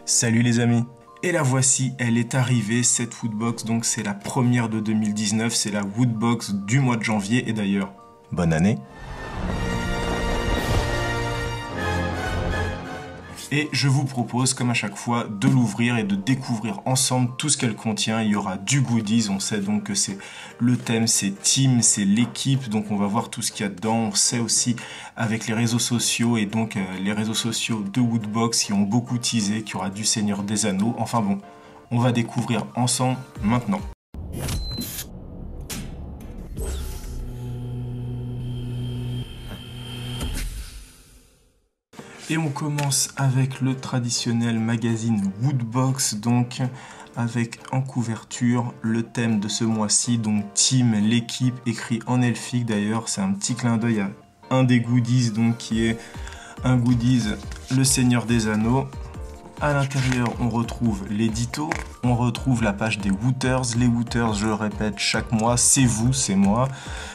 Salut les amis. Et la voici, elle est arrivée, cette Woodbox, donc c'est la première de 2019, c'est la Woodbox du mois de janvier, et d'ailleurs, bonne année. Et je vous propose, comme à chaque fois, de l'ouvrir et de découvrir ensemble tout ce qu'elle contient. Il y aura du goodies, on sait donc que c'est le thème, c'est Team, c'est l'équipe, donc on va voir tout ce qu'il y a dedans. On sait aussi avec les réseaux sociaux et donc les réseaux sociaux de Woodbox qui ont beaucoup teasé qu'il y aura du Seigneur des Anneaux. Enfin bon, on va découvrir ensemble maintenant. Et on commence avec le traditionnel magazine Woodbox, donc avec en couverture le thème de ce mois-ci, donc Team, l'équipe, écrit en elfique d'ailleurs. C'est un petit clin d'œil à un des goodies, donc qui est un goodies le Seigneur des Anneaux. À l'intérieur, on retrouve l'édito, on retrouve la page des Wooters. Les Wooters, je le répète chaque mois, c'est vous, c'est moi.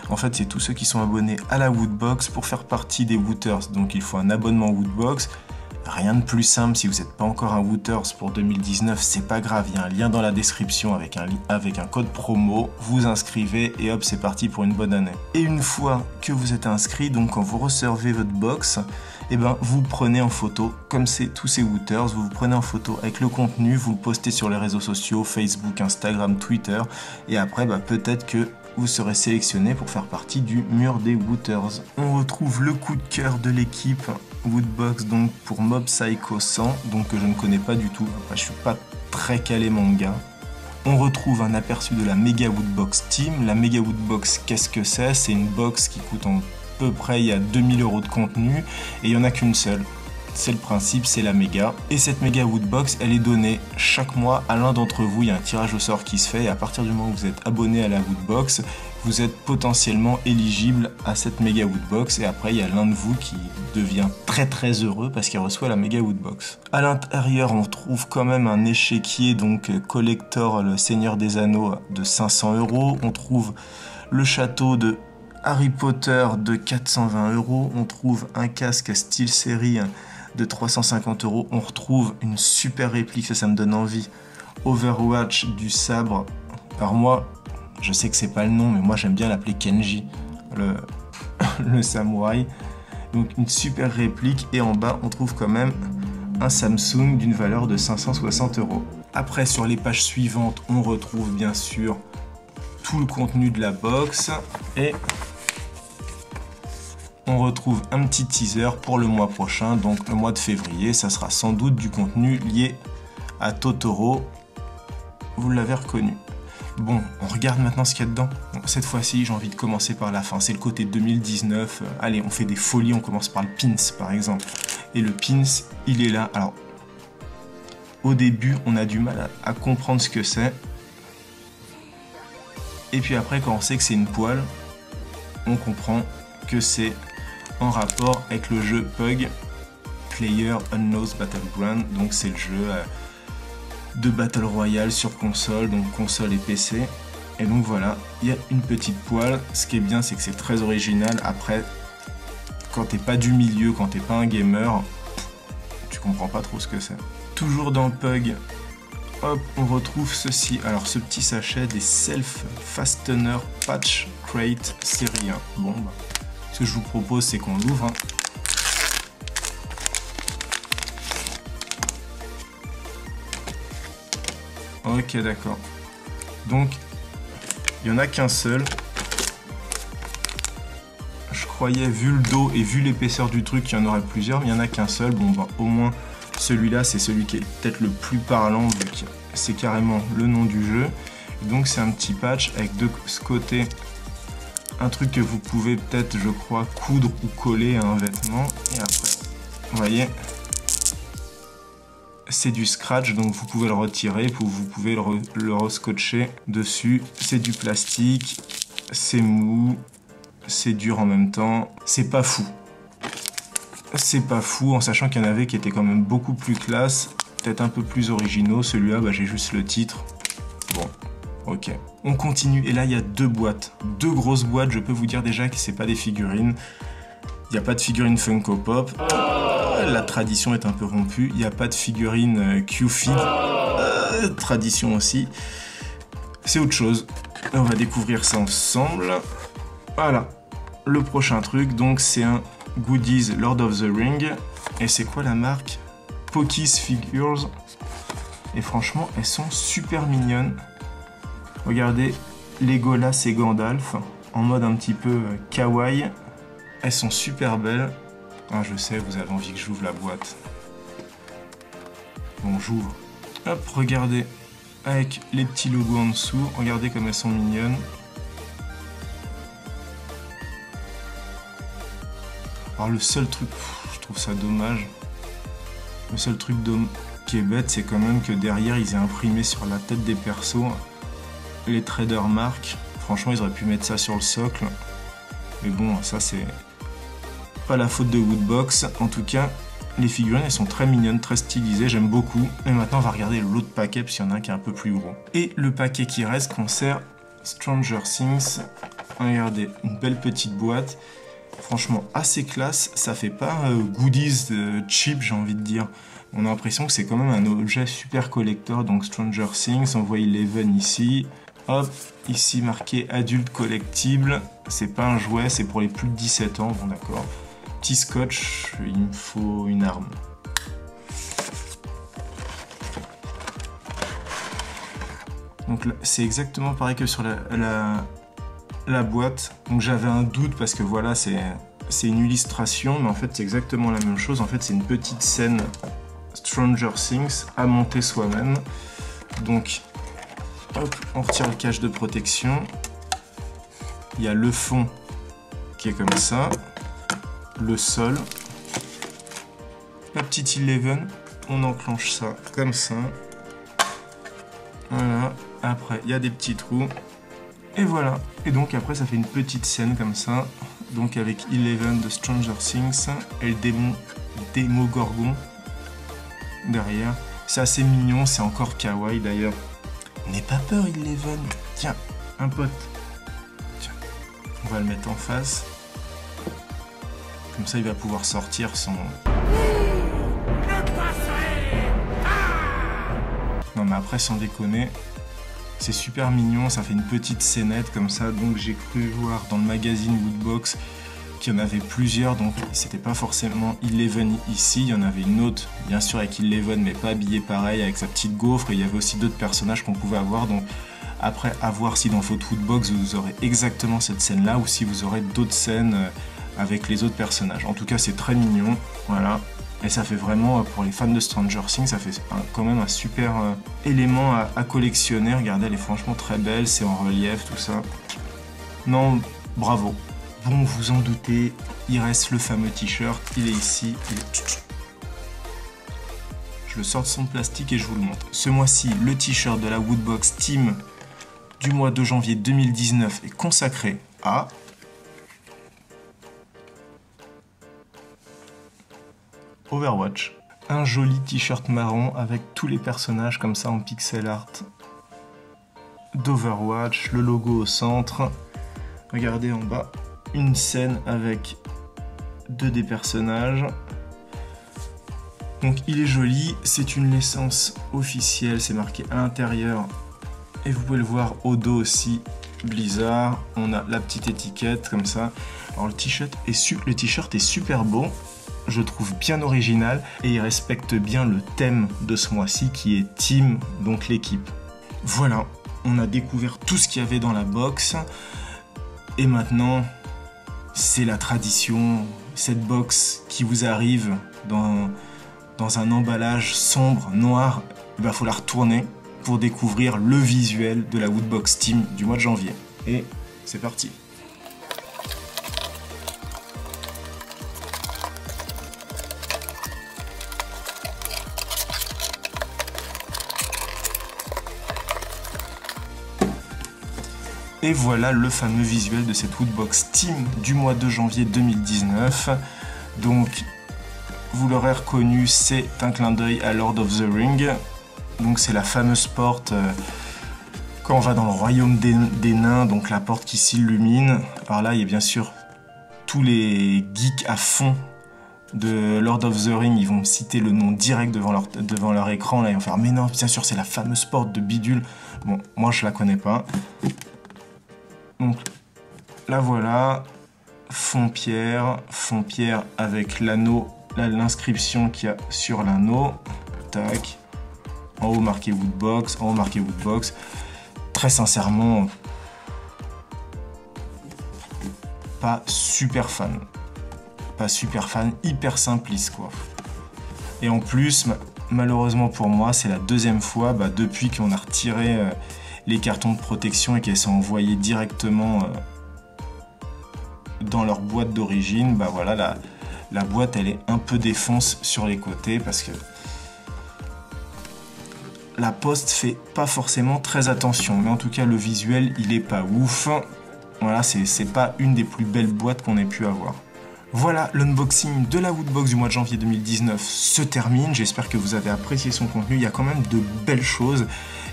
En fait, c'est tous ceux qui sont abonnés à la Woodbox pour faire partie des Wooters. Donc, il faut un abonnement Woodbox. Rien de plus simple, si vous n'êtes pas encore un Wooters pour 2019, c'est pas grave. Il y a un lien dans la description avec un code promo. Vous inscrivez et hop, c'est parti pour une bonne année. Et une fois que vous êtes inscrit, donc quand vous recevez votre box, eh ben, vous prenez en photo, comme c'est tous ces Wooters, vous prenez en photo avec le contenu, vous le postez sur les réseaux sociaux, Facebook, Instagram, Twitter, et après, peut-être que vous serez sélectionné pour faire partie du mur des Wooters. On retrouve le coup de cœur de l'équipe Woodbox, donc pour Mob Psycho 100, donc que je ne connais pas du tout, après je suis pas très calé manga. On retrouve un aperçu de la Mega Woodbox Team. La Mega Woodbox, qu'est-ce que c'est? C'est une box qui coûte à peu près, il y a 2000 € de contenu et il n'y en a qu'une seule. C'est le principe, c'est la méga. Et cette méga Woodbox, elle est donnée chaque mois à l'un d'entre vous. Il y a un tirage au sort qui se fait et à partir du moment où vous êtes abonné à la Woodbox, vous êtes potentiellement éligible à cette méga Woodbox. Et après, il y a l'un de vous qui devient très heureux parce qu'il reçoit la méga Woodbox. À l'intérieur, on trouve quand même un échiquier, donc collector, le Seigneur des Anneaux de 500 €. On trouve le château de Harry Potter de 420 €. On trouve un casque style série de 350 €. On retrouve une super réplique, ça me donne envie. Overwatch du sabre. Alors moi, je sais que c'est pas le nom, mais moi j'aime bien l'appeler Kenji, le samouraï. Donc une super réplique et en bas on trouve quand même un Samsung d'une valeur de 560 €. Après sur les pages suivantes, on retrouve bien sûr tout le contenu de la box et on retrouve un petit teaser pour le mois prochain, donc le mois de février. Ça sera sans doute du contenu lié à Totoro. Vous l'avez reconnu. Bon, on regarde maintenant ce qu'il y a dedans. Bon, cette fois-ci, j'ai envie de commencer par la fin. C'est le côté 2019. Allez, on fait des folies. On commence par le pins, par exemple. Et le pins, il est là. Alors, au début, on a du mal à comprendre ce que c'est. Et puis après, quand on sait que c'est une poêle, on comprend que c'est en rapport avec le jeu PUBG, Player Unknown's Battleground. Donc c'est le jeu de Battle Royale sur console, donc console et PC. Et donc voilà, il y a une petite poêle. Ce qui est bien, c'est que c'est très original. Après, quand t'es pas du milieu, quand t'es pas un gamer, tu comprends pas trop ce que c'est. Toujours dans PUBG, hop, on retrouve ceci. Alors ce petit sachet des Self Fastener Patch Crate série 1. Bon, ce que je vous propose, c'est qu'on l'ouvre. Ok, d'accord. Donc, il n'y en a qu'un seul. Je croyais, vu le dos et vu l'épaisseur du truc, qu'il y en aurait plusieurs, mais il n'y en a qu'un seul. Bon, au moins, celui-là, c'est celui qui est peut-être le plus parlant, vu que c'est carrément le nom du jeu. Donc, c'est un petit patch avec de ce côté un truc que vous pouvez peut-être, je crois, coudre ou coller à un vêtement. Et après, vous voyez, c'est du scratch, donc vous pouvez le retirer, vous pouvez le rescotcher dessus. C'est du plastique, c'est mou, c'est dur en même temps. C'est pas fou. C'est pas fou, en sachant qu'il y en avait qui étaient quand même beaucoup plus classe, peut-être un peu plus originaux. Celui-là, j'ai juste le titre. Bon. Ok, on continue et là il y a deux boîtes, deux grosses boîtes. Je peux vous dire déjà que c'est pas des figurines. Il n'y a pas de figurines Funko Pop. la tradition est un peu rompue. Il n'y a pas de figurine Q-Fig. Tradition aussi. C'est autre chose. On va découvrir ça ensemble. Voilà. Le prochain truc, donc, c'est un Goodies Lord of the Ring. Et c'est quoi la marque? Pokis Figures. Et franchement, elles sont super mignonnes. Regardez, Legolas et Gandalf, en mode un petit peu kawaii. Elles sont super belles. Ah, je sais, vous avez envie que j'ouvre la boîte. Bon, j'ouvre. Hop, regardez. Avec les petits logos en dessous. Regardez comme elles sont mignonnes. Alors le seul truc, je trouve ça dommage. Le seul truc qui est bête, c'est quand même que derrière, ils aient imprimé sur la tête des persos les trader marques. Franchement, ils auraient pu mettre ça sur le socle. Mais bon, ça c'est pas la faute de Woodbox. En tout cas, les figurines, elles sont très mignonnes, très stylisées, j'aime beaucoup. Et maintenant, on va regarder l'autre paquet, parce qu'il y en a un qui est un peu plus gros. Et le paquet qui reste concerne Stranger Things. Regardez, une belle petite boîte. Franchement, assez classe. Ça fait pas goodies cheap, j'ai envie de dire. On a l'impression que c'est quand même un objet super collector. Donc Stranger Things, on voit Eleven ici. Hop, ici marqué adulte collectible. C'est pas un jouet, c'est pour les plus de 17 ans. Bon, d'accord. Petit scotch, il me faut une arme. Donc c'est exactement pareil que sur la boîte. Donc j'avais un doute parce que voilà, c'est une illustration, mais en fait c'est exactement la même chose. En fait c'est une petite scène Stranger Things à monter soi-même. Donc hop, on retire le cache de protection. Il y a le fond qui est comme ça. Le sol. La petite Eleven, on enclenche ça comme ça. Voilà. Après, il y a des petits trous. Et voilà. Et donc après, ça fait une petite scène comme ça. Donc avec Eleven de Stranger Things et le Démogorgon derrière. C'est assez mignon, c'est encore kawaii d'ailleurs. N'aie pas peur, Eleven. Tiens, un pote. Tiens. On va le mettre en face. Comme ça, il va pouvoir sortir son... Non mais après, sans déconner, c'est super mignon, ça fait une petite scénette comme ça. Donc j'ai cru voir dans le magazine Woodbox qu'il y en avait plusieurs. Donc c'était pas forcément Eleven ici, il y en avait une autre, bien sûr avec Eleven, mais pas habillée pareil, avec sa petite gaufre. Et il y avait aussi d'autres personnages qu'on pouvait avoir. Donc après, à voir si dans votre Woodbox, vous aurez exactement cette scène-là ou si vous aurez d'autres scènes... avec les autres personnages. En tout cas, c'est très mignon, voilà. Et ça fait vraiment, pour les fans de Stranger Things, ça fait quand même un super élément à collectionner. Regardez, elle est franchement très belle, c'est en relief, tout ça. Non, bravo. Bon, vous en doutez, il reste le fameux t-shirt, il est ici. Je le sors de son plastique et je vous le montre. Ce mois-ci, le t-shirt de la Woodbox Team du mois de janvier 2019 est consacré à... Overwatch. Un joli t-shirt marron avec tous les personnages comme ça en pixel art d'Overwatch, le logo au centre. Regardez en bas, une scène avec deux des personnages. Donc il est joli, c'est une licence officielle, c'est marqué à l'intérieur. Et vous pouvez le voir au dos aussi, Blizzard. On a la petite étiquette comme ça. Alors le t-shirt est super beau. Je trouve bien original et il respecte bien le thème de ce mois-ci qui est Team, donc l'équipe. Voilà, on a découvert tout ce qu'il y avait dans la box et maintenant c'est la tradition, cette box qui vous arrive dans un emballage sombre, noir, il va falloir retourner pour découvrir le visuel de la Woodbox Team du mois de janvier. Et c'est parti. Et voilà le fameux visuel de cette Woodbox Team du mois de janvier 2019. Donc, vous l'aurez reconnu, c'est un clin d'œil à Lord of the Ring. Donc c'est la fameuse porte quand on va dans le royaume des nains, donc la porte qui s'illumine. Alors là, il y a bien sûr tous les geeks à fond de Lord of the Rings, ils vont me citer le nom direct devant leur écran, là, ils vont faire « Mais non, bien sûr, c'est la fameuse porte de bidule ». Bon, moi, je la connais pas. Donc, la voilà. Fond pierre avec l'anneau, l'inscription qu'il y a sur l'anneau. Tac. En haut, marqué Woodbox. En haut, marqué Woodbox. Très sincèrement, pas super fan. Pas super fan, hyper simpliste quoi. Et en plus, malheureusement pour moi, c'est la deuxième fois depuis qu'on a retiré les cartons de protection et qu'elles sont envoyées directement dans leur boîte d'origine. Voilà, la boîte elle est un peu défonce sur les côtés parce que la poste fait pas forcément très attention. Mais en tout cas, le visuel il est pas ouf. Voilà, c'est pas une des plus belles boîtes qu'on ait pu avoir. Voilà, l'unboxing de la Woodbox du mois de janvier 2019 se termine. J'espère que vous avez apprécié son contenu. Il y a quand même de belles choses.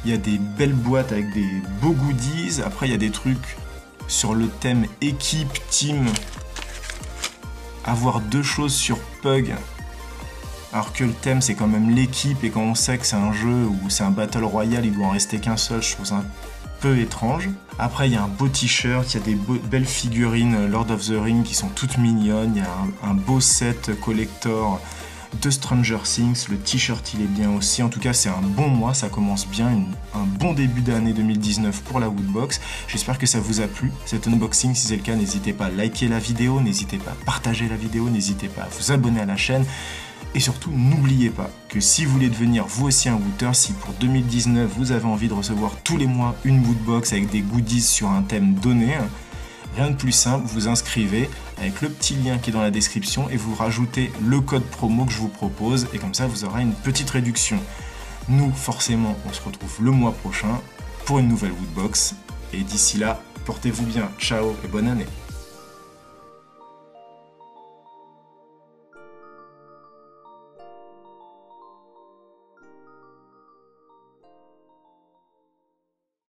Il y a des belles boîtes avec des beaux goodies. Après, il y a des trucs sur le thème équipe, team. Avoir deux choses sur Pug. Alors que le thème, c'est quand même l'équipe. Et quand on sait que c'est un jeu où c'est un Battle Royale, il doit en rester qu'un seul, je trouve ça un peu étrange. Après, il y a un beau t-shirt, il y a des belles figurines Lord of the Rings qui sont toutes mignonnes, il y a un beau set collector de Stranger Things, le t-shirt il est bien aussi, en tout cas c'est un bon mois, ça commence bien, un bon début d'année 2019 pour la Woodbox. J'espère que ça vous a plu, cet unboxing. Si c'est le cas, n'hésitez pas à liker la vidéo, n'hésitez pas à partager la vidéo, n'hésitez pas à vous abonner à la chaîne. Et surtout, n'oubliez pas que si vous voulez devenir vous aussi un Wooter, si pour 2019 vous avez envie de recevoir tous les mois une Woodbox avec des goodies sur un thème donné, rien de plus simple, vous inscrivez avec le petit lien qui est dans la description et vous rajoutez le code promo que je vous propose et comme ça vous aurez une petite réduction. Nous, forcément, on se retrouve le mois prochain pour une nouvelle Woodbox et d'ici là, portez-vous bien, ciao et bonne année.